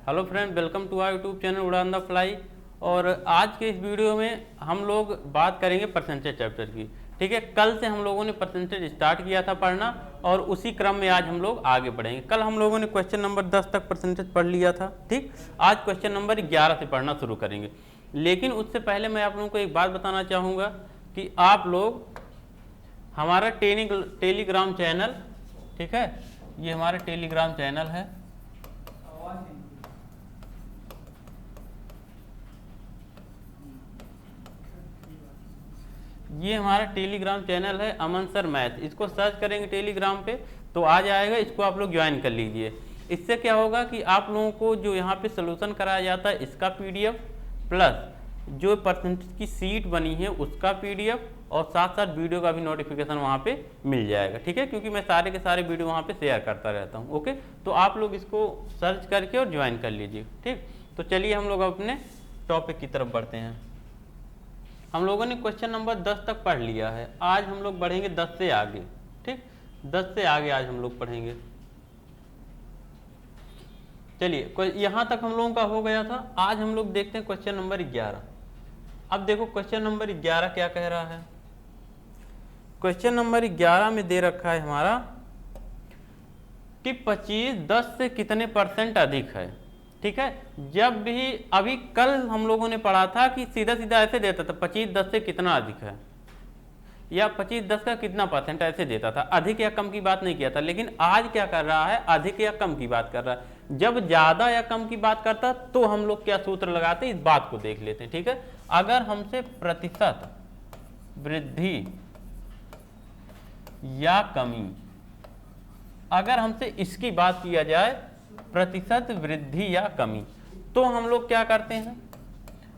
Hello friend, welcome to our YouTube channel Udaan the fly. और आज के इस वीडियो में हम लोग बात करेंगे परसेंटेज चैप्टर की। ठीक है, कल से हम लोगों ने परसेंटेज स्टार्ट किया था पढ़ना और उसी क्रम में आज हम लोग आगे बढ़ेंगे। कल हम लोगों ने क्वेश्चन नंबर 10 तक परसेंटेज पढ़ लिया था। ठीक, आज क्वेश्चन नंबर 11 से पढ़ना शुरू करेंगे। लेकिन उससे पहले मैं आप लोगों को एक बात बताना चाहूँगा कि आप लोग हमारा टेलीग्राम चैनल, ठीक है, ये हमारा टेलीग्राम चैनल है। ये हमारा टेलीग्राम चैनल है अमन सर मैथ। इसको सर्च करेंगे टेलीग्राम पे तो आ जाएगा, इसको आप लोग ज्वाइन कर लीजिए। इससे क्या होगा कि आप लोगों को जो यहाँ पे सोल्यूशन कराया जाता है इसका पीडीएफ प्लस जो परसेंटेज की सीट बनी है उसका पीडीएफ और साथ साथ वीडियो का भी नोटिफिकेशन वहाँ पे मिल जाएगा। ठीक है, क्योंकि मैं सारे के सारे वीडियो वहाँ पे शेयर करता रहता हूँ। ओके, तो आप लोग इसको सर्च करके और ज्वाइन कर लीजिए। ठीक, तो चलिए हम लोग अपने टॉपिक की तरफ बढ़ते हैं। हम लोगों ने क्वेश्चन नंबर 10 तक पढ़ लिया है। आज हम लोग बढ़ेंगे 10 से आगे। ठीक, 10 से आगे आज हम लोग पढ़ेंगे। चलिए, यहाँ तक हम लोगों का हो गया था। आज हम लोग देखते हैं क्वेश्चन नंबर 11। अब देखो क्वेश्चन नंबर 11 क्या कह रहा है। क्वेश्चन नंबर 11 में दे रखा है हमारा कि 25 10 से कितने परसेंट अधिक है। ठीक है, जब भी अभी कल हम लोगों ने पढ़ा था कि सीधा सीधा ऐसे देता था 25 10 से कितना अधिक है या 25 10 का कितना परसेंट ऐसे देता था, अधिक या कम की बात नहीं किया था। लेकिन आज क्या कर रहा है, अधिक या कम की बात कर रहा है। जब ज्यादा या कम की बात करता तो हम लोग क्या सूत्र लगाते, इस बात को देख लेते हैं। ठीक है, अगर हमसे प्रतिशत वृद्धि या कमी, अगर हमसे इसकी बात किया जाए प्रतिशत वृद्धि या कमी, तो हम लोग क्या करते हैं,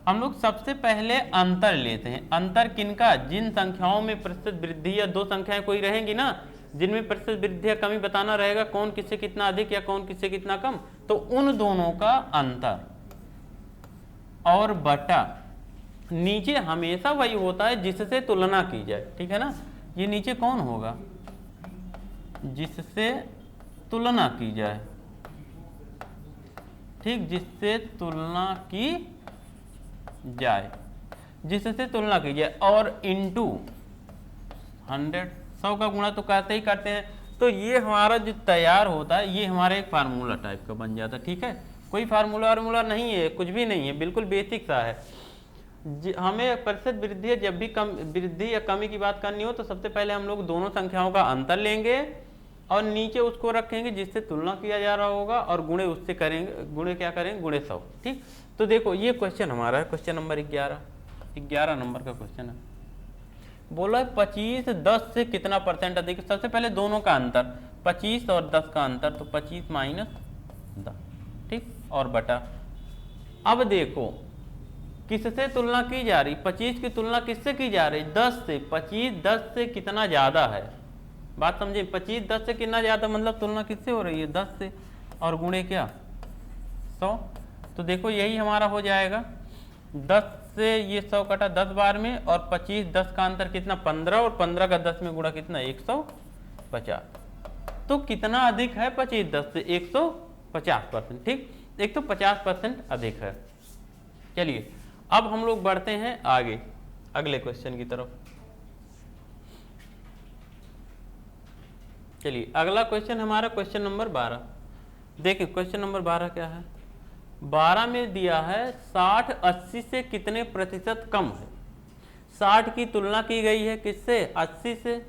हम लोग सबसे पहले अंतर लेते हैं। अंतर किनका, जिन संख्याओं में प्रतिशत वृद्धि या दो संख्याएं कोई रहेंगी ना जिनमें प्रतिशत वृद्धि या कमी बताना रहेगा, कौन किससे कितना अधिक या कौन किससे कितना कम, तो उन दोनों का अंतर और बटा नीचे हमेशा वही होता है जिससे तुलना की जाए। ठीक है ना, ये नीचे कौन होगा, जिससे तुलना की जाए। ठीक, जिससे तुलना की जाए, जिससे तुलना की जाए, और इंटू 100, 100 का गुणा तो कहते ही करते हैं। तो ये हमारा जो तैयार होता है ये हमारा एक फार्मूला टाइप का बन जाता है। ठीक है, कोई फार्मूला नहीं है, कुछ भी नहीं है, बिल्कुल बेसिक सा है। हमें प्रतिशत वृद्धि जब भी कम वृद्धि या कमी की बात करनी हो तो सबसे पहले हम लोग दोनों संख्याओं का अंतर लेंगे और नीचे उसको रखेंगे जिससे तुलना किया जा रहा होगा और गुणे उससे करेंगे, गुणे क्या करेंगे, गुणे 100। ठीक, तो देखो ये क्वेश्चन हमारा है क्वेश्चन नंबर 11 नंबर का क्वेश्चन है। बोला 25 10 से कितना परसेंट अधिक। सबसे पहले दोनों का अंतर 25 और 10 का अंतर, तो 25 माइनस 10। ठीक, और बटा, अब देखो किससे तुलना की जा रही, 25 की तुलना किससे की जा रही, 10 से। 25 10 से कितना ज्यादा है, बात समझे, 25 10 से कितना ज्यादा मतलब तुलना किससे हो रही है, 10 से, और गुणे क्या 100। तो देखो यही हमारा हो जाएगा, 10 से ये 100 कटा 10 बार में, और 25 10 का अंतर कितना 15, और 15 का 10 में गुणा कितना 150। तो कितना अधिक है 25 10 से, 150%। ठीक, 150% अधिक है। चलिए अब हम लोग बढ़ते हैं आगे अगले क्वेश्चन की तरफ। चलिए अगला क्वेश्चन हमारा क्वेश्चन नंबर 12। देखिए क्वेश्चन नंबर 12 क्या है। 12 में दिया है 60 80 से कितने प्रतिशत कम है। 60 की तुलना की गई है किससे, 80 से,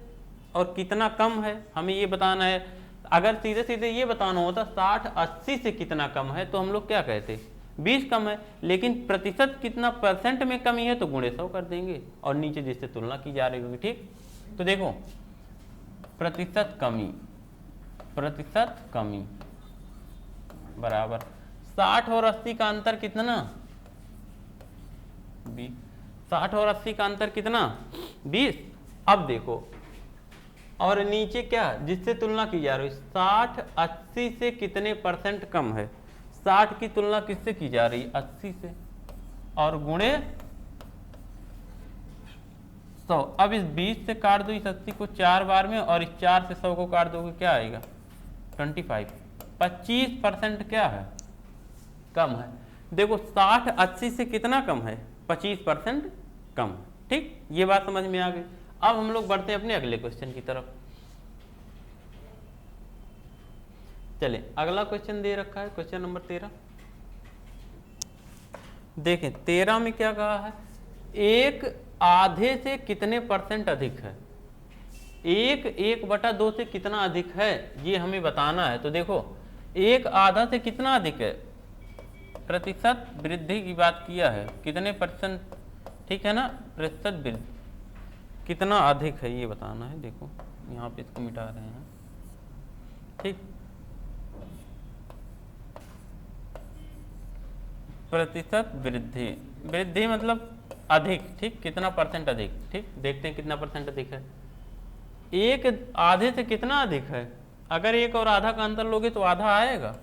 और कितना कम है हमें ये बताना है। अगर सीधे सीधे ये बताना होता 60 80 से कितना कम है तो हम लोग क्या कहते, 20 कम है। लेकिन प्रतिशत कितना परसेंट में कमी है तो गुणे 100 कर देंगे और नीचे जिससे तुलना की जा रही होगी। ठीक, तो देखो प्रतिशत कमी बराबर 60 और 80 का अंतर कितना, 20। 60 और 80 का अंतर कितना, 20। अब देखो, और नीचे क्या जिससे तुलना की जा रही है, 60 80 से कितने परसेंट कम है। 60 की तुलना किससे की जा रही है, 80 से, और गुणे 100। अब इस 20 से काट दो इस 80 को 4 बार में, और इस 4 से 100 को काट दोगे क्या आएगा 25। 25% क्या है, कम है। देखो 60 80 से कितना कम है, 25% कम। ठीक, ये बात समझ में आ गई। अब हम लोग बढ़ते हैं अपने अगले क्वेश्चन की तरफ। चलिए अगला क्वेश्चन दे रखा है, क्वेश्चन नंबर 13। देखें 13 में क्या कहा है, एक आधे से कितने % अधिक है। एक 1/2 से कितना अधिक है ये हमें बताना है। तो देखो एक आधा से कितना अधिक है, प्रतिशत वृद्धि की बात किया है, कितने %, ठीक है ना, प्रतिशत वृद्धि कितना अधिक है ये बताना है। देखो यहाँ पे इसको मिटा रहे हैं, ठीक, प्रतिशत वृद्धि, वृद्धि मतलब अधिक, ठीक, कितना % अधिक, ठीक, देखते हैं कितना % अधिक है। एक आधे से कितना अधिक है, अगर एक और आधा का अंतर लोगे तो आधा आएगा,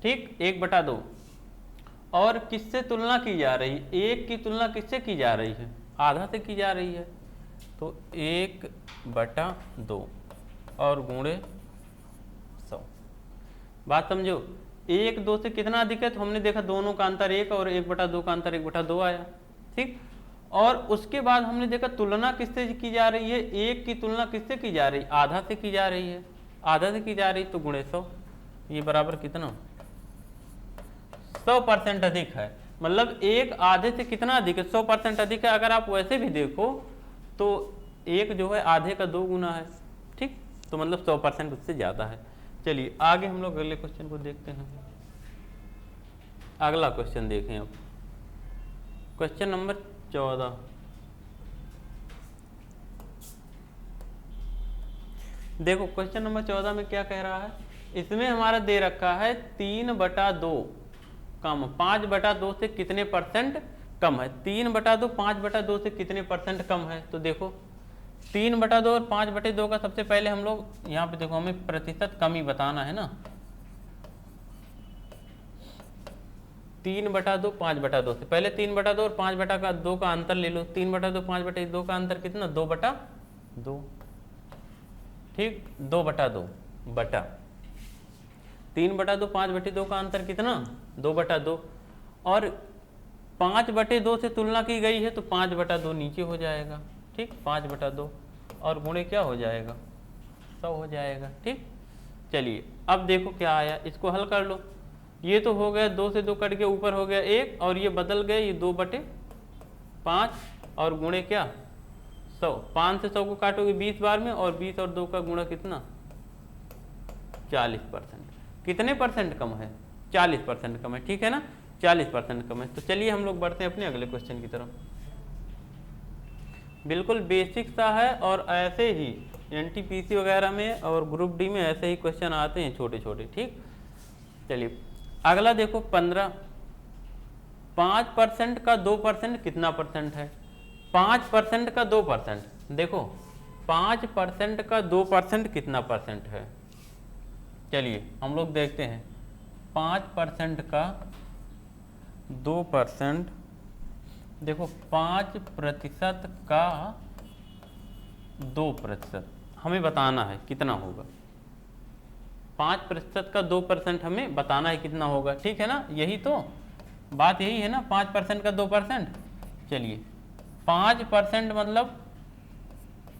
ठीक, 1/2। और किससे तुलना की जा रही है, एक की तुलना किससे की जा रही है, आधा से की जा रही है, तो 1/2 और गुणे 100। बात समझो, 1 2 से कितना अधिक है, तो हमने देखा दोनों का अंतर 1 और 1/2 का अंतर 1/2 आया, ठीक। और उसके बाद हमने देखा तुलना किससे की जा रही है, एक की तुलना किससे की जा रही है, आधा से की जा रही है, आधा से की जा रही तो गुणे 100, ये बराबर कितना, 100% अधिक है। मतलब एक आधे से कितना अधिक है, 100% अधिक है। अगर आप वैसे भी देखो तो एक जो है आधे का 2 गुना है, ठीक, तो मतलब 100% उससे ज्यादा है। चलिए आगे हम लोग अगले क्वेश्चन को देखते हैं। अगला क्वेश्चन देखें अब, क्वेश्चन नंबर 14। देखो क्वेश्चन नंबर 14 में क्या कह रहा है, इसमें हमारा दे रखा है 3/2 कम 5/2 से कितने % कम है। 3/2 5/2 से कितने % कम है, तो देखो 3/2 और 5/2 का सबसे पहले हम लोग यहाँ पे देखो हमें प्रतिशत कम ही बताना है ना। 3/2 5/2 से पहले 3/2 और 5/2 का अंतर ले लो। 3/2 5/2 का अंतर कितना, 2/2, ठीक, 2/2 बटा 3/2 5/2 का अंतर कितना, 2/2, और 5/2 से तुलना की गई है तो 5/2 नीचे हो जाएगा, ठीक, 5/2 और गुणे क्या हो जाएगा, 100 हो जाएगा, ठीक। चलिए अब देखो क्या आया, इसको हल कर लो। ये तो हो गया 2 से 2 कट के ऊपर हो गया 1 और ये बदल गए, ये 2/5 और गुणे क्या 100। 5 से 100 को काटोगे 20 बार में और 20 और 2 का गुणा कितना 40%। कितने % कम है, 40% कम है, ठीक है ना, 40% कम है। तो चलिए हम लोग बढ़ते हैं अपने अगले क्वेश्चन की तरफ। बिल्कुल बेसिक सा है और ऐसे ही एनटीपीसी वगैरह में और ग्रुप डी में ऐसे ही क्वेश्चन आते हैं छोटे छोटे, ठीक। चलिए अगला देखो 15, 5% का 2% कितना % है, 5% का 2%, देखो 5% का 2% कितना % है। चलिए हम लोग देखते हैं 5% का 2%, देखो 5% का 2% हमें बताना है कितना होगा। 5% का 2% हमें बताना है कितना होगा, ठीक है ना, यही तो बात यही है ना, 5% का 2%। चलिए 5% मतलब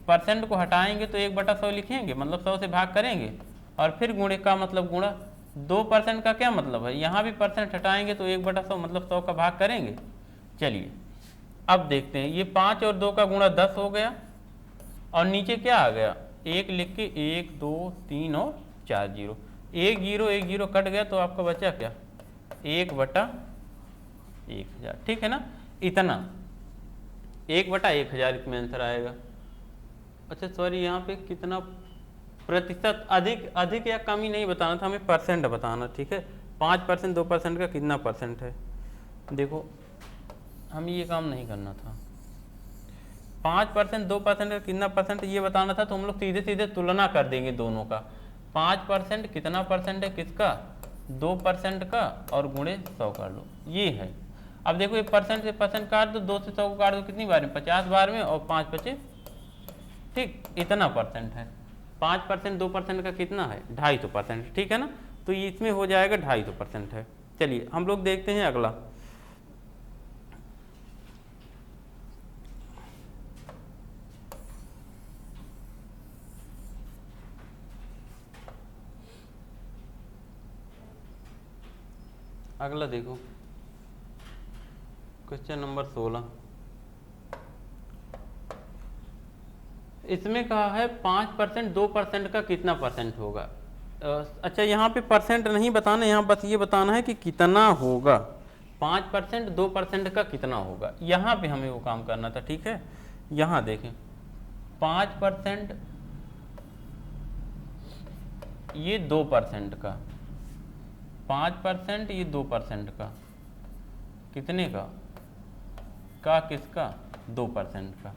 % को हटाएंगे तो 1/100 लिखेंगे, मतलब 100 से भाग करेंगे और फिर गुणे का मतलब गुणा। 2% का क्या मतलब है, यहाँ भी % हटाएंगे तो 1/100 मतलब 100 का भाग करेंगे। चलिए अब देखते हैं, ये 5 और 2 का गुणा 10 हो गया और नीचे क्या आ गया, 1 लिख के 1 2 3 और 4 जीरो, 1 0 कट गया तो आपका बचा क्या 1/1000, ठीक है ना, इतना 1/1000 इसमें आंसर आएगा। अच्छा सॉरी, यहाँ पे कितना प्रतिशत अधिक या कम ही नहीं बताना था, हमें % बताना, ठीक है। 5% 2% का कितना % है, देखो हमें ये काम नहीं करना था। 5% 2% का कितना % ये बताना था, तो हम लोग सीधे सीधे तुलना कर देंगे दोनों का। 5% कितना % है किसका, 2% का, और गुणे 100 कर लो, ये है। अब देखो ये % से % काट दो, 2 से 100 को काट दो कितनी बार में, 50 बार में, और 5 बचे, ठीक, इतना % है। 5% 2% का कितना है 250%, ठीक है ना। तो ये इसमें हो जाएगा 250% है। चलिए हम लोग देखते हैं अगला। अगला देखो क्वेश्चन नंबर 16। इसमें कहा है 5% 2% का कितना परसेंट होगा। अच्छा यहाँ पे परसेंट नहीं बताना, यहाँ बस ये बताना है कि कितना होगा। 5% 2% का कितना होगा, यहाँ पे हमें वो काम करना था। ठीक है, यहाँ देखें 5% ये 2% का, 5% ये 2% का, कितने का किसका 2% का,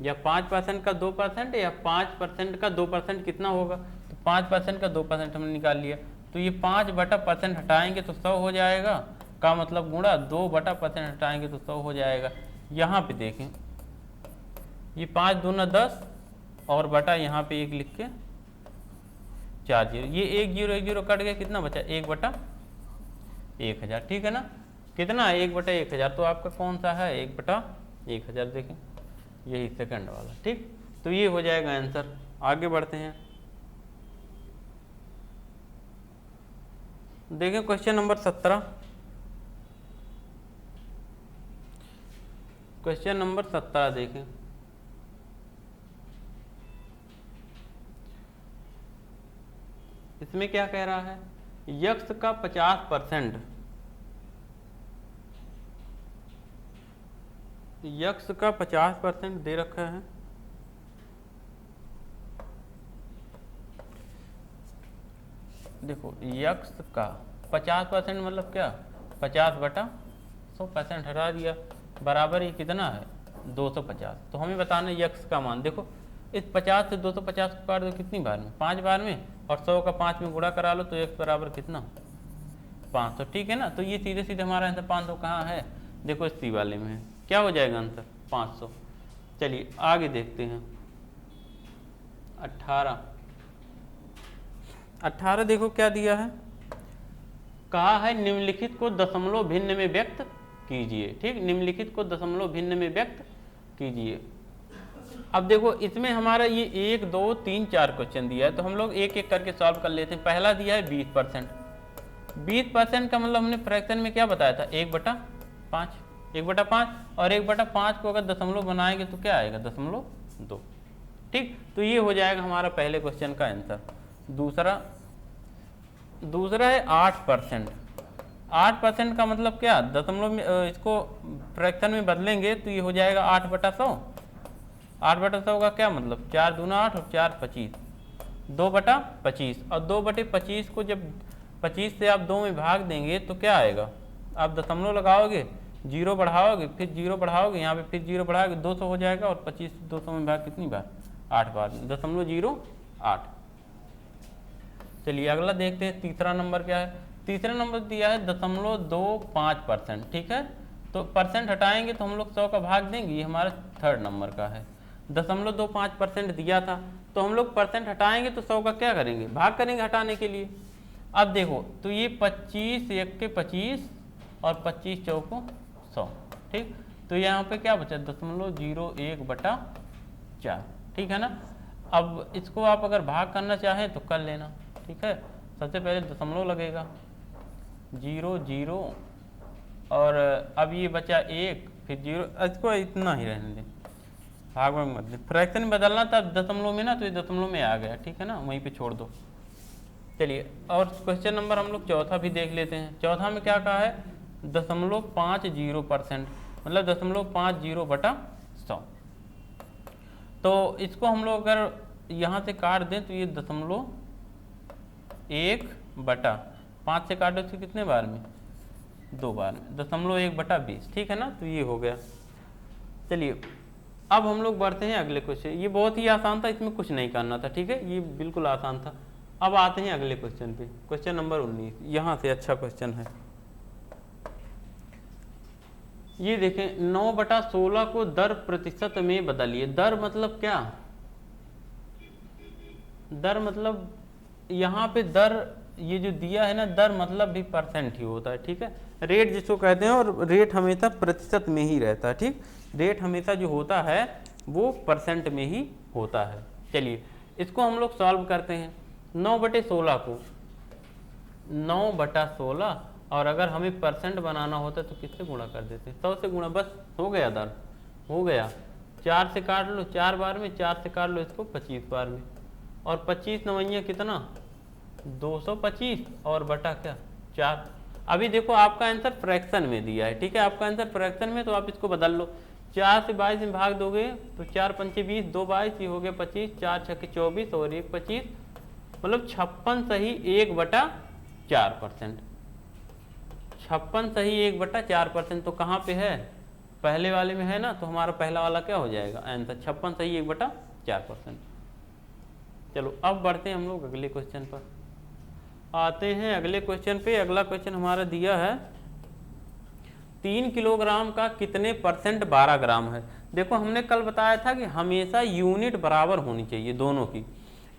या 5% का 2% या 5% का 2% कितना होगा। तो 5% का 2% हमने निकाल लिया, तो ये 5/% हटाएंगे तो 100 हो जाएगा, का मतलब गुणा 2/% हटाएंगे तो 100 हो जाएगा। यहाँ पे देखें ये 5 दूना 10 और बटा यहाँ पे 1 लिख के 4 जीरो, ये 1 0 कट गया, कितना बचा 1/1000। ठीक है ना, कितना 1/1000, तो आपका कौन सा है 1/1000। देखें यही सेकंड वाला। ठीक, तो ये हो जाएगा आंसर। आगे बढ़ते हैं, देखें क्वेश्चन नंबर 17। क्वेश्चन नंबर 17 देखें, इसमें क्या कह रहा है, यक्स का 50%, यक्स का 50% दे रखा है। देखो यक्स का 50% मतलब क्या, 50/100% हटा दिया, बराबर ये कितना है 250। तो हमें बताना है यक्स का मान। देखो इस 50 से 250 को काट दो कितनी बार में, 5 बार में, और 100 का 5 में गुणा करा लो तो x बराबर कितना 500। ठीक है ना, तो ये सीधे सीधे हमारा आंसर 500 कहाँ है, देखो इस सी वाले में है, क्या हो जाएगा आंसर 500। चलिए आगे देखते हैं 18 देखो क्या दिया है, कहा है निम्नलिखित को दशमलव भिन्न में व्यक्त कीजिए। ठीक, निम्नलिखित को दशमलव भिन्न में व्यक्त कीजिए। अब देखो इसमें हमारा ये 1 2 3 4 क्वेश्चन दिया है, तो हम लोग एक एक करके सॉल्व कर लेते हैं। पहला दिया है 20%, 20% का मतलब हमने फ्रैक्शन में क्या बताया था 1/5, 1/5, और 1/5 को अगर दशमलव बनाएंगे तो क्या आएगा 0.2। ठीक, तो ये हो जाएगा हमारा पहले क्वेश्चन का आंसर। दूसरा है 8%। 8% का मतलब क्या, दशमलव में इसको फ्रैक्शन में बदलेंगे तो ये हो जाएगा 8/100। 8/100 का क्या मतलब, 4 दूना 8 और 4 25, 2/25, और 2/25 को जब 25 से आप 2 में भाग देंगे तो क्या आएगा, आप दशमलव लगाओगे, 0 बढ़ाओगे, फिर 0 बढ़ाओगे, यहाँ पे फिर 0 बढ़ाओगे, 200 हो जाएगा, और 25 से 200 में भाग कितनी बार 8 बार, 0.08। चलिए अगला देखते हैं, तीसरा नंबर क्या है। तीसरा नंबर दिया है 0.25%। ठीक है, तो परसेंट हटाएंगे तो हम लोग 100 का भाग देंगे, ये हमारा थर्ड नंबर का है। 0.25% दिया था, तो हम लोग परसेंट हटाएंगे तो 100 का क्या करेंगे, भाग करेंगे हटाने के लिए। अब देखो तो ये 25 1 के 25 और 25 चौको 100। ठीक, तो यहाँ पे क्या बचा 0.01/4। ठीक है ना, अब इसको आप अगर भाग करना चाहें तो कर लेना। ठीक है, सबसे पहले दशमलव लगेगा 0 0, और अब ये बचा 1, फिर 0, इसको इतना ही रहने दें, भाग में मत दें। फ्रैक्शन में बदलना था दशमलव में ना, तो ये दशमलव में आ गया। ठीक है ना, वहीं पे छोड़ दो। चलिए और क्वेश्चन नंबर हम लोग चौथा भी देख लेते हैं। चौथा में क्या कहा है 0.50%, मतलब 0.50/100। तो इसको हम लोग अगर यहाँ से काट दें तो ये 0.1/5 से काट दो तो कितने बार में 2 बार में, 0.1/20। ठीक है ना, तो ये हो गया। चलिए अब हम लोग बढ़ते हैं अगले क्वेश्चन। ये बहुत ही आसान था, इसमें कुछ नहीं करना था। ठीक है, ये बिल्कुल आसान था। अब आते हैं अगले क्वेश्चन पे, क्वेश्चन नंबर 19। यहाँ से अच्छा क्वेश्चन है, ये देखें 9/16 को दर प्रतिशत में बदलिए। दर मतलब क्या, दर मतलब यहाँ पे दर ये जो दिया है ना दर मतलब भी परसेंट ही होता है, ठीक है। रेट जिसको कहते हैं, और रेट हमेशा प्रतिशत में ही रहता है, ठीक। रेट हमेशा जो होता है वो परसेंट में ही होता है। चलिए इसको हम लोग सॉल्व करते हैं। 9/16 को 9/16, और अगर हमें परसेंट बनाना होता तो किससे गुणा कर देते, 100 से गुणा, बस हो गया दर, हो गया। 4 से काट लो 4 बार में, 4 से काट लो इसको 25 बार में, और 25 नवैया कितना 225, और बटा क्या 4। अभी देखो आपका आंसर फ्रैक्शन में दिया है, ठीक है, आपका आंसर फ्रैक्शन में, तो आप इसको बदल लो। 4 से 22 में भाग दोगे तो 4 पंचे 20, 2 22, ये हो गया 25, 4 छक्के 24 और 1 25, मतलब 56 सही 1/4%। 56 सही 1/4%, तो कहाँ पे है, पहले वाले में है ना, तो हमारा पहला वाला क्या हो जाएगा आंसर 56 सही 1/4%। चलो अब बढ़ते हैं हम लोग अगले क्वेश्चन पर, आते हैं अगले क्वेश्चन पे। अगला क्वेश्चन हमारा दिया है 3 किलोग्राम का कितने परसेंट 12 ग्राम है। देखो हमने कल बताया था कि हमेशा यूनिट बराबर होनी चाहिए दोनों की,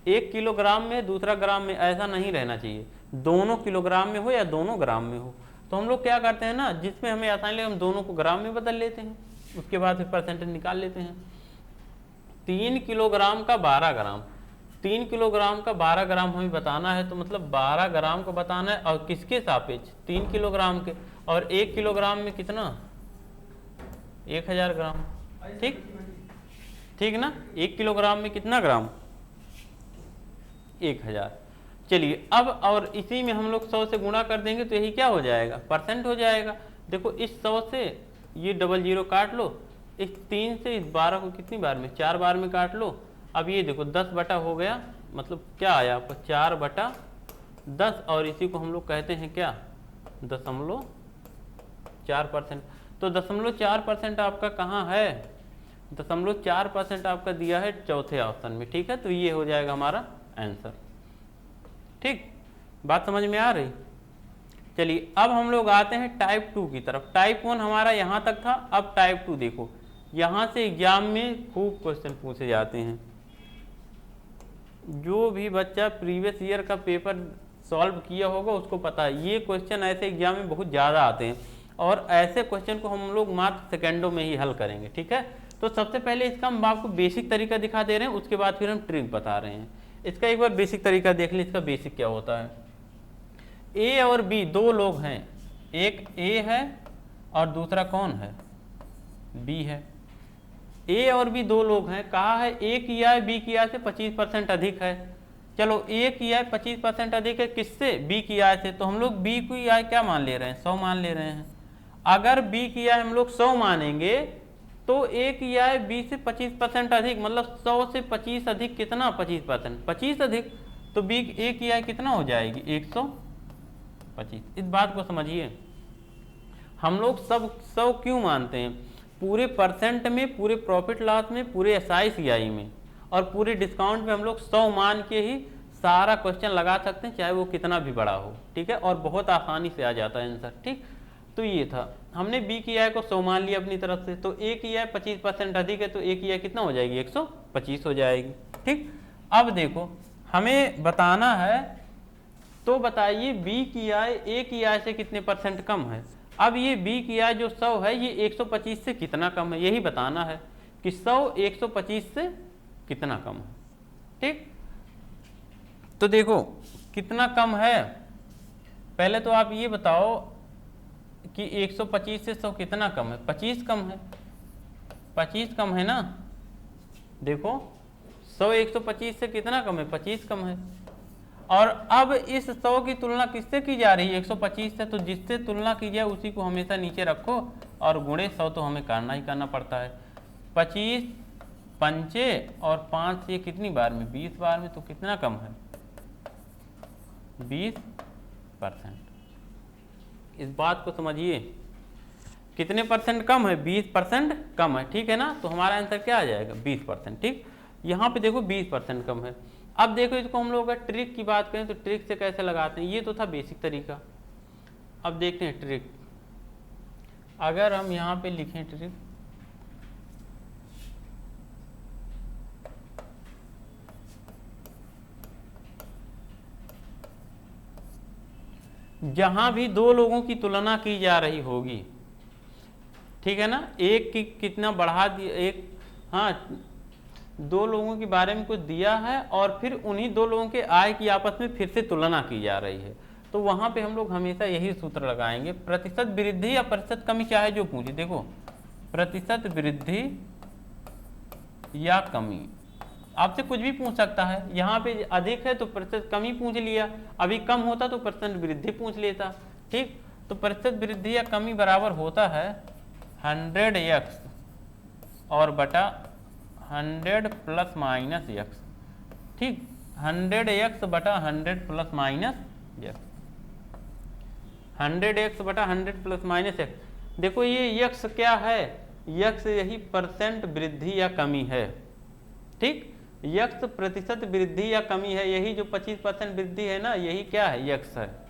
1 किलोग्राम में दूसरा ग्राम में, ऐसा नहीं रहना चाहिए, दोनों किलोग्राम में हो या दोनों ग्राम में हो। तो हम लोग क्या करते हैं ना, जिसमें हमें आसानी लगे हम दोनों को ग्राम में बदल लेते हैं, उसके बाद फिर परसेंटेज निकाल लेते हैं। 3 किलोग्राम का 12 ग्राम, 3 किलोग्राम का 12 ग्राम हमें बताना है, तो मतलब 12 ग्राम को बताना है, और किसके सापेक्ष 3 किलोग्राम के, और 1 किलोग्राम में कितना 1000 ग्राम, ठीक ठीक ना, 1 किलोग्राम में कितना ग्राम 1000। चलिए अब, और इसी में हम लोग 100 से गुणा कर देंगे तो यही क्या हो जाएगा परसेंट हो जाएगा। देखो इस 100 से ये 00 काट लो, इस 3 से इस 12 को कितनी बार में 4 बार में काट लो। अब ये देखो 10 बटा हो गया, मतलब क्या आया आपको 4/10, और इसी को हम लोग कहते हैं क्या 0.4%। तो 0.4% आपका कहाँ है, 0.4% आपका दिया है चौथे ऑप्शन में, ठीक है। तो ये हो जाएगा हमारा आंसर, ठीक, बात समझ में आ रही। चलिए अब हम लोग आते हैं टाइप 2 की तरफ। टाइप 1 हमारा यहाँ तक था, अब टाइप 2 देखो, यहाँ से एग्जाम में खूब क्वेश्चन पूछे जाते हैं। जो भी बच्चा प्रीवियस ईयर का पेपर सॉल्व किया होगा उसको पता है, ये क्वेश्चन ऐसे एग्जाम में बहुत ज़्यादा आते हैं, और ऐसे क्वेश्चन को हम लोग मात्र सेकेंडों में ही हल करेंगे, ठीक है। तो सबसे पहले इसका हम आपको बेसिक तरीका दिखा दे रहे हैं, उसके बाद फिर हम ट्रिक बता रहे हैं। इसका एक बार बेसिक तरीका देख लें, इसका बेसिक क्या होता है। ए और बी दो लोग हैं, एक ए है और दूसरा कौन है बी है। ए और बी दो लोग हैं, कहा है ए की आय बी की आय से 25% अधिक है। चलो ए की आय 25% अधिक है किससे, बी की आय से, तो हम लोग बी की आय क्या मान ले रहे हैं 100 मान ले रहे हैं। अगर बी की आय हम लोग 100 मानेंगे तो ए की आय बी से 25% अधिक, मतलब 100 से 25 अधिक कितना 25%, 25 अधिक, तो बी ए की आय कितना हो जाएगी 125। इस बात को समझिए, हम लोग सब 100 क्यों मानते हैं, पूरे परसेंट में, पूरे प्रॉफिट लॉस में, पूरे एसआई सीआई में और पूरे डिस्काउंट में हम लोग 100 मान के ही सारा क्वेश्चन लगा सकते हैं, चाहे वो कितना भी बड़ा हो, ठीक है, और बहुत आसानी से आ जाता है आंसर, ठीक। तो ये था, हमने बी की आय को 100 मान लिया अपनी तरफ से, तो ए की आय 25% अधिक है, तो ए की आय कितना हो जाएगी 125 हो जाएगी, ठीक। अब देखो हमें बताना है, तो बताइए बी की आय ए की आय से कितने परसेंट कम है। अब ये बी की आय जो 100 है ये 125 से कितना कम है, यही बताना है कि 100 125 से कितना कम है, ठीक। तो देखो कितना कम है, पहले तो आप ये बताओ कि 125 से 100 कितना कम है, 25 कम है, 25 कम है ना। देखो 100 125 से कितना कम है, 25 कम है। और अब इस 100 की तुलना किससे की जा रही है 125 से, तो जिससे तुलना की जाए उसी को हमेशा नीचे रखो और गुणे 100 तो हमें करना ही करना पड़ता है। 25 पंचे और 5 ये कितनी बार में 20 बार में, तो कितना कम है 20%। इस बात को समझिए, कितने परसेंट कम है 20% कम है, ठीक है ना। तो हमारा आंसर क्या आ जाएगा 20%, ठीक। यहाँ पे देखो 20% कम है। अब देखो इसको हम लोग अगर ट्रिक की बात करें तो ट्रिक से कैसे लगाते हैं, ये तो था बेसिक तरीका। अब देखते हैं ट्रिक, अगर हम यहाँ पे लिखें ट्रिक, जहां भी दो लोगों की तुलना की जा रही होगी, ठीक है ना, एक की कितना बढ़ा दिया, एक, हाँ, दो लोगों के बारे में कुछ दिया है और फिर उन्हीं दो लोगों के आय की आपस में फिर से तुलना की जा रही है, तो वहां पे हम लोग हमेशा यही सूत्र लगाएंगे, प्रतिशत वृद्धि या प्रतिशत कमी, चाहे जो पूछे। देखो प्रतिशत वृद्धि या कमी, आपसे कुछ भी पूछ सकता है। यहाँ पे अधिक है तो प्रतिशत कमी पूछ लिया, अभी कम होता तो प्रतिशत वृद्धि पूछ लेता, ठीक। तो प्रतिशत वृद्धि या कमी बराबर होता है 100x और बटा 100 प्लस माइनस x, ठीक। 100x बटा 100 प्लस माइनस x, 100x बटा 100 प्लस माइनस x। देखो ये x क्या है, x यही परसेंट वृद्धि या कमी है, ठीक। x प्रतिशत वृद्धि या कमी है, यही जो 25% वृद्धि है ना, यही क्या है, x है।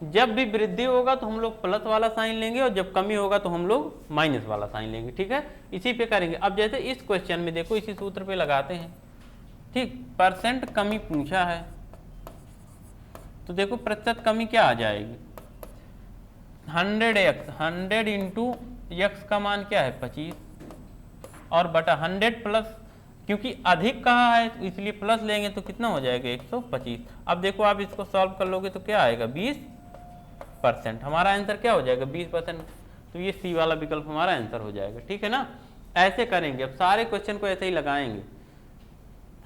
जब भी वृद्धि होगा तो हम लोग प्लस वाला साइन लेंगे और जब कमी होगा तो हम लोग माइनस वाला साइन लेंगे, ठीक है। इसी पे करेंगे। अब जैसे इस क्वेश्चन में देखो, इसी सूत्र पे लगाते हैं, ठीक। परसेंट कमी पूछा है तो देखो प्रतिशत कमी क्या आ जाएगी, 100x, 100 इंटू x का मान क्या है 25 और बटा 100 प्लस, क्योंकि अधिक कहा है इसलिए प्लस लेंगे तो कितना हो जाएगा 125। अब देखो आप इसको सॉल्व कर लोगे तो क्या आएगा 20%, हमारा आंसर क्या हो जाएगा 20%, तो ये सी वाला विकल्प हमारा आंसर हो जाएगा, ठीक है ना। ऐसे करेंगे, अब सारे क्वेश्चन को ऐसे ही लगाएंगे,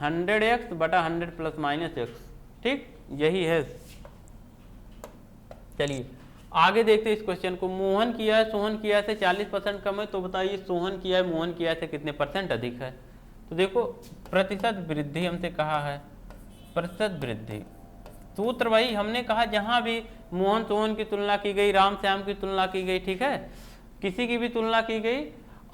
100x बटा 100 प्लस माइनस x, ठीक, यही है। चलिए आगे देखते हैं इस क्वेश्चन को। मोहन किया है, सोहन किया है से 40% कम है, तो बताइए सोहन किया है मोहन किया है से कितने परसेंट अधिक है। तो देखो प्रतिशत वृद्धि हमसे कहा है, प्रतिशत वृद्धि सूत्र वही हमने कहा, जहां भी मोहन सोहन की तुलना की गई, राम श्याम की तुलना की गई, ठीक है, किसी की भी तुलना की गई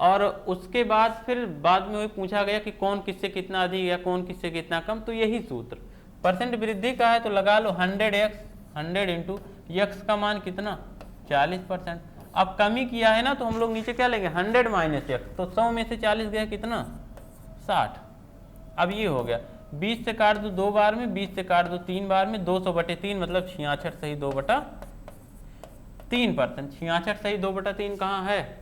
और उसके बाद फिर बाद में वही पूछा गया कि कौन किससे कितना अधिक या कौन किससे कितना कम, तो यही सूत्र। परसेंट वृद्धि का है तो लगा लो 100x, 100 इंटू x का मान कितना 40%। अब कमी किया है ना तो हम लोग नीचे क्या लेंगे 100 माइनस x, तो 100 में से 40 गया कितना 60। अब ये हो गया 20 से काट दो 2 बार में, 20 से काट दो 3 बार में, 200/3 मतलब 66 सही 2/3%, 66 सही 2/3 कहाँ है,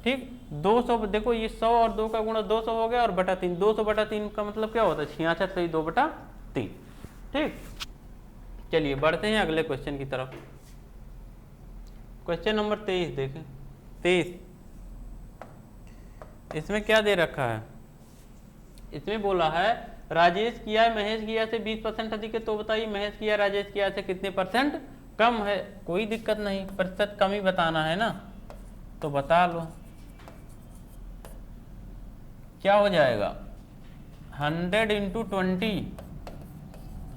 ठीक। 200 देखो ये 100 और 2 का गुणा 200 हो गया और बटा 3, 200/3 का मतलब क्या होता है 66 सही 2/3, ठीक। चलिए बढ़ते हैं अगले क्वेश्चन की तरफ। क्वेश्चन नंबर 23 देखें, 23, इसमें क्या दे रखा है, इसमें बोला है राजेश किया है महेश किया से 20% अधिक है, तो बताइए महेश किया राजेश किया से कितने परसेंट कम है। कोई दिक्कत नहीं, प्रतिशत कमी बताना है ना, तो बता लो क्या हो जाएगा 100 इंटू 20,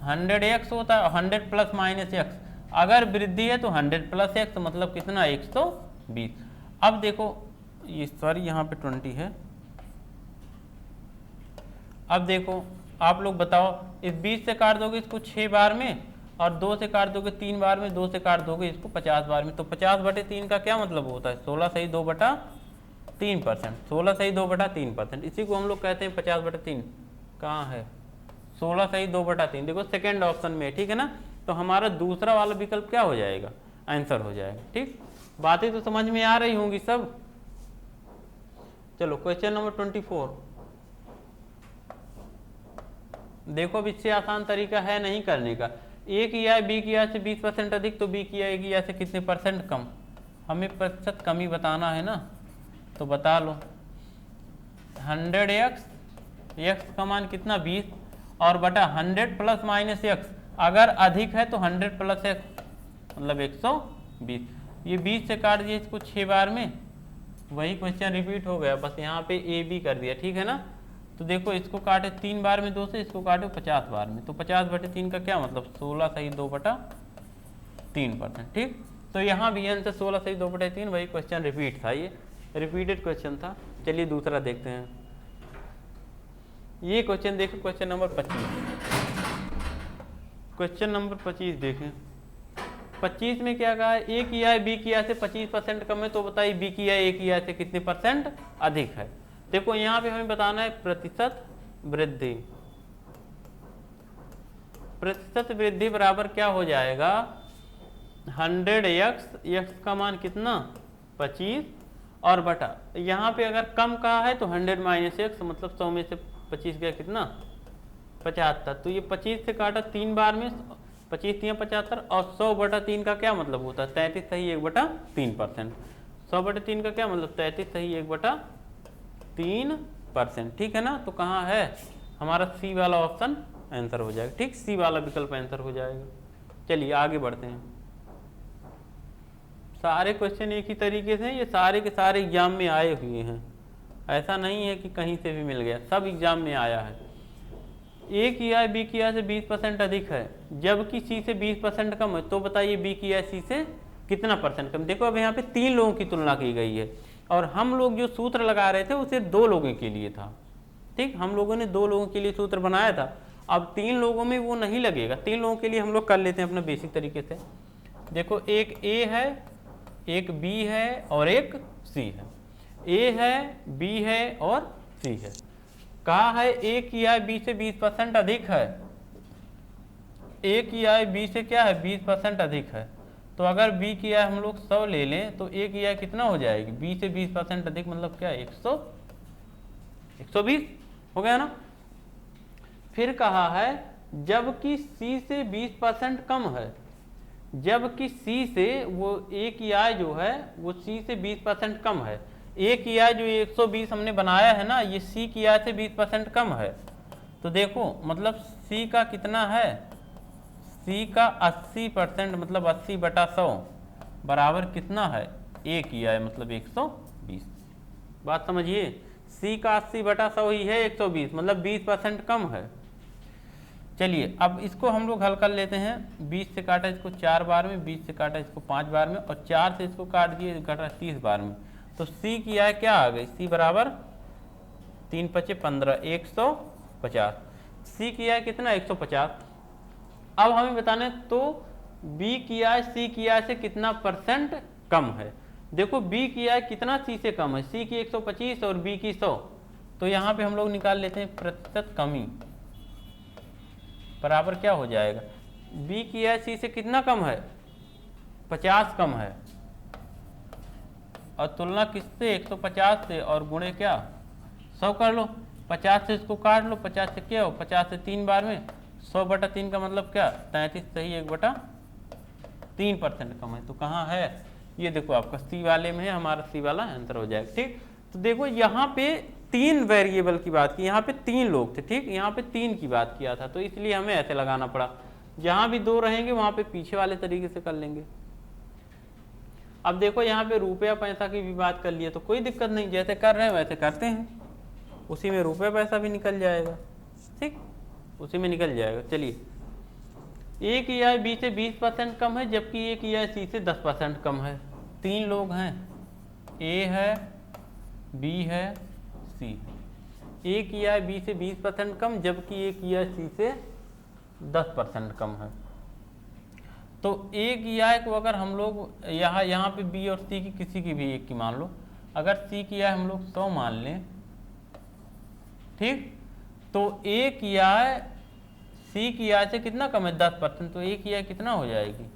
100x होता है, 100 प्लस माइनस x, अगर वृद्धि है तो 100 प्लस x मतलब कितना 120। अब देखो ये सॉरी यहाँ पे 20 है। अब देखो आप लोग बताओ, इस 20 से काट दोगे इसको 6 बार में और 2 से काट दोगे 3 बार में, 2 से काट दोगे इसको 50 बार में, तो 50/3 का क्या मतलब होता है 16 सही 2/3%, 16 सही 2/3%, इसी को हम लोग कहते हैं 50/3। कहाँ है 16 सही 2/3, देखो सेकेंड ऑप्शन में, ठीक है ना। तो हमारा दूसरा वाला विकल्प क्या हो जाएगा आंसर हो जाएगा, ठीक। बातें तो समझ में आ रही होंगी सब। चलो क्वेश्चन नंबर 24 देखो, अब इससे आसान तरीका है नहीं करने का। ए किया है बी किया से 20% अधिक, तो बी किया ए किया से कितने परसेंट कम, हमें प्रतिशत कमी बताना है ना, तो बता लो 100x, x का मान कितना 20 और बटा 100 प्लस माइनस x, अगर अधिक है तो 100 प्लस x मतलब 120। ये 20 से काट दिया इसको 6 बार में, वही क्वेश्चन रिपीट हो गया, बस यहाँ पे ए बी कर दिया, ठीक है ना। तो देखो इसको काटे 3 बार में 2 से, इसको काटे 50 बार में, तो 50/3 का क्या मतलब 16 सही 2/3%, ठीक। तो यहाँ भी आंसर 16 सही 2/3, वही क्वेश्चन रिपीट था, ये रिपीटेड क्वेश्चन था। चलिए दूसरा देखते हैं। ये क्वेश्चन देखो, क्वेश्चन नंबर 25, क्वेश्चन नंबर 25 देखें। 25 में क्या कहा है, ए किया है बी किया से 25% कम है, तो बताइए बी किया ए किया से कितने परसेंट अधिक है। देखो यहाँ पे हमें बताना है प्रतिशत वृद्धि, प्रतिशत वृद्धि बराबर क्या हो जाएगा 100x, x का मान कितना 25 और बटा यहाँ पे अगर कम कहा है तो 100 माइनस एक्स मतलब 100 में से 25 गया कितना 75। तो ये 25 से काटा 3 बार में 25 3 75 और 100 बटा 3 का क्या मतलब होता है 33 सही 1/3%। 100 बटा 3 का क्या मतलब 33 सही 1/3%। ठीक है ना। तो कहाँ है हमारा सी वाला ऑप्शन आंसर हो जाएगा। ठीक, सी वाला विकल्प आंसर हो जाएगा। चलिए आगे बढ़ते हैं। सारे क्वेश्चन एक ही तरीके से, ये सारे के सारे एग्जाम में आए हुए हैं, ऐसा नहीं है कि कहीं से भी मिल गया, सब एग्जाम में आया है। ए की आय बी की आय से 20% अधिक है जबकि सी से 20% कम है, तो बताइए बी की आय सी से कितना परसेंट कम। देखो अब यहाँ पे 3 लोगों की तुलना की गई है और हम लोग जो सूत्र लगा रहे थे उसे 2 लोगों के लिए था। ठीक, हम लोगों ने 2 लोगों के लिए सूत्र बनाया था। अब 3 लोगों में वो नहीं लगेगा। 3 लोगों के लिए हम लोग कर लेते हैं अपना बेसिक तरीके से। देखो एक ए है, एक बी है और एक सी है। ए है, बी है और सी है। कहा है ए की आय बी से 20% अधिक है। ए की आय बी से क्या है 20% अधिक है। तो अगर बी की आय हम लोग 100 ले लें तो ए की आय कितना हो जाएगी बी से 20% अधिक मतलब क्या 120 हो गया ना। फिर कहा है जबकि सी से 20% कम है, जबकि सी से वो ए की आय जो है वो सी से 20% कम है। ए की आय जो 120 हमने बनाया है ना ये सी की आय से 20% कम है। तो देखो मतलब सी का कितना है सी का 80% मतलब 80/100 बराबर कितना है ए की आय मतलब 120। बात समझिए, सी का 80/100 ही है 120 मतलब 20% कम है। चलिए अब इसको हम लोग हल कर लेते हैं। 20 से काटा इसको 4 बार में, 20 से काटा इसको 5 बार में और 4 से इसको काट दिए काटा 30 बार में। तो सी की आय क्या आ गई सी बराबर 3 × 5 = 15 150। सी की आय कितना 150। अब हमें बताना है तो बी की आय सी की आय से कितना % कम है। देखो बी की आय कितना सी से कम है, सी की 125 और बी की 100। तो यहाँ पे हम लोग निकाल लेते हैं प्रतिशत कमी बराबर क्या हो जाएगा बी की आय सी से कितना कम है 50 कम है और तुलना किससे 150 से और गुणे क्या 100 कर लो। 50 से इसको काट लो, 50 से क्या हो 50 से 3 बार में 100/3 का मतलब क्या 33 सही 1/3% कम है। तो कहाँ है ये देखो आपका सी वाले में है, हमारा सी वाला आंसर हो जाएगा। ठीक, तो देखो यहाँ पे 3 वेरिएबल की बात की, यहाँ पे 3 लोग थे। ठीक, यहाँ पे 3 की बात किया था तो इसलिए हमें ऐसे लगाना पड़ा। जहाँ भी 2 रहेंगे वहाँ पे पीछे वाले तरीके से कर लेंगे। अब देखो यहाँ पे रुपया पैसा की भी बात कर लिए तो कोई दिक्कत नहीं, जैसे कर रहे हैं वैसे करते हैं, उसी में रुपया पैसा भी निकल जाएगा। ठीक, उसी में निकल जाएगा। चलिए ए की आय बी से 20% कम है जबकि ए की आय सी से 10% कम है। 3 लोग हैं, ए है, बी है, सी है। ए की आय बी से 20% कम जबकि ए की आय सी से 10% कम है। तो ए की आय को अगर हम लोग यहाँ पे बी और सी की किसी की भी एक की मान लो, अगर सी की आय हम लोग 100 मान लें, ठीक, तो ए की आय सी की आय से कितना कम है 10%, तो ए की आय कितना हो जाएगी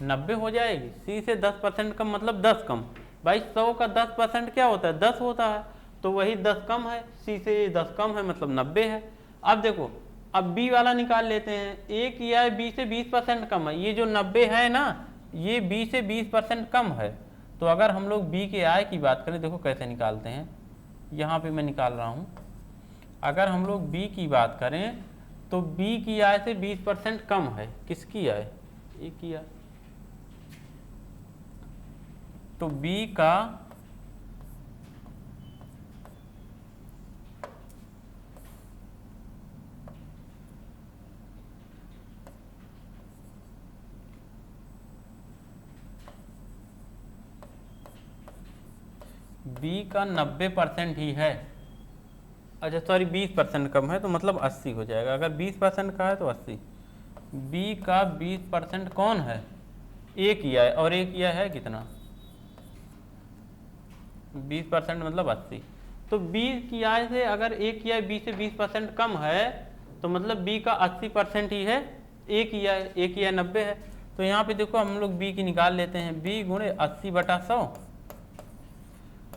90 हो जाएगी। सी से 10% कम मतलब 10 कम। भाई 100 का 10% क्या होता है 10 होता है, तो वही 10 कम है, सी से 10 कम है मतलब 90 है। अब देखो अब बी वाला निकाल लेते हैं। ए की आय बी से 20% कम है, ये जो 90 है ना ये बी से 20% कम है। तो अगर हम लोग बी के आय की बात करें, देखो कैसे निकालते हैं, यहाँ पे मैं निकाल रहा हूँ। अगर हम लोग बी की बात करें तो बी की आय से 20% कम है, किसकी आय ए की आय। तो बी का बी का 90% ही है। अच्छा सॉरी 20% कम है तो मतलब 80 हो जाएगा। अगर 20% का है तो 80। बी का 20% कौन है ए की आय, और ए की आय है कितना 20% मतलब 80। तो बी की आय से अगर ए की आय बी से 20% कम है तो मतलब बी का 80% ही है ए की आय 90 है। तो यहाँ पे देखो हम लोग बी की निकाल लेते हैं, बी गुणे 80/100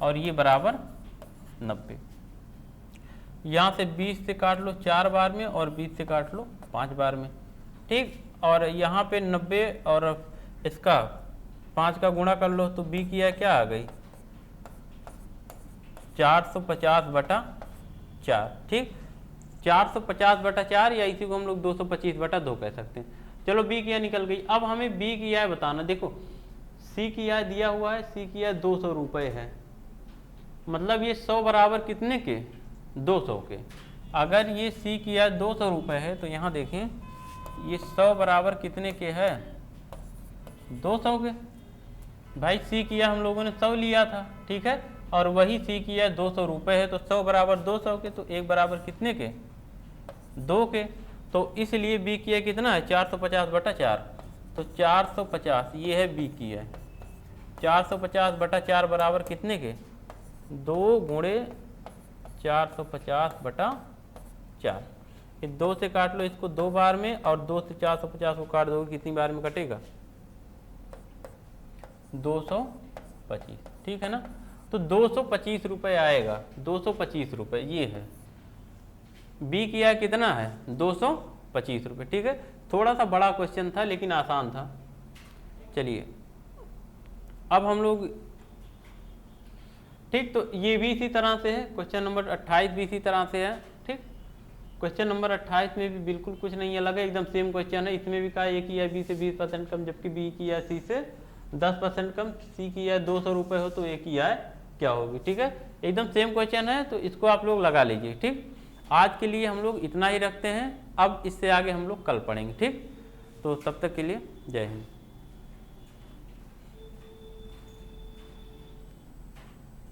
और ये बराबर 90। यहाँ से 20 से काट लो 4 बार में और 20 से काट लो 5 बार में, ठीक। और यहाँ पे 90 और इसका 5 का गुणा कर लो तो बी की है क्या आ गई 450/4, ठीक। 450/4 या इसी को हम लोग 225/2 कह सकते हैं। चलो बी की आय निकल गई। अब हमें बी की आय बताना। देखो सी की आय दिया हुआ है, सी की आय 200 रुपये है, मतलब ये 100 बराबर कितने के 200 के। अगर ये सी की आय 200 रुपये है तो यहाँ देखें ये 100 बराबर कितने के है 200 के। भाई सी की आय हम लोगों ने 100 लिया था, ठीक है, और वही सी की आय 200 रुपये है तो 100 बराबर 200 के, तो 1 बराबर कितने के 2 के। तो इसलिए बी की आय कितना है 450/4, तो 450 ये है बी की आय। 450/4 बराबर कितने के 2 गुणे 450/4। ये 2 से काट लो इसको 2 बार में और 2 से 450 को काट दोगे कितनी बार में कटेगा 225, ठीक है ना। तो 225 रुपये आएगा, 225 रुपये ये है। बी की आय कितना है 225 रुपये, ठीक है। थोड़ा सा बड़ा क्वेश्चन था लेकिन आसान था। चलिए अब हम लोग, ठीक, तो ये भी इसी तरह से है। क्वेश्चन नंबर 28 भी इसी तरह से है, ठीक। क्वेश्चन नंबर 28 में भी बिल्कुल कुछ नहीं अलग है, एकदम सेम क्वेश्चन है। इसमें भी कहा ए की आय बी से 20% कम, जबकि बी की आय सी से 10% कम। सी की आय 200 रुपये हो तो ए की आय क्या होगी, ठीक है। एकदम सेम क्वेश्चन है, तो इसको आप लोग लगा लीजिए, ठीक। आज के लिए हम लोग इतना ही रखते हैं, अब इससे आगे हम लोग कल पढ़ेंगे, ठीक। तो तब तक के लिए जय हिंद।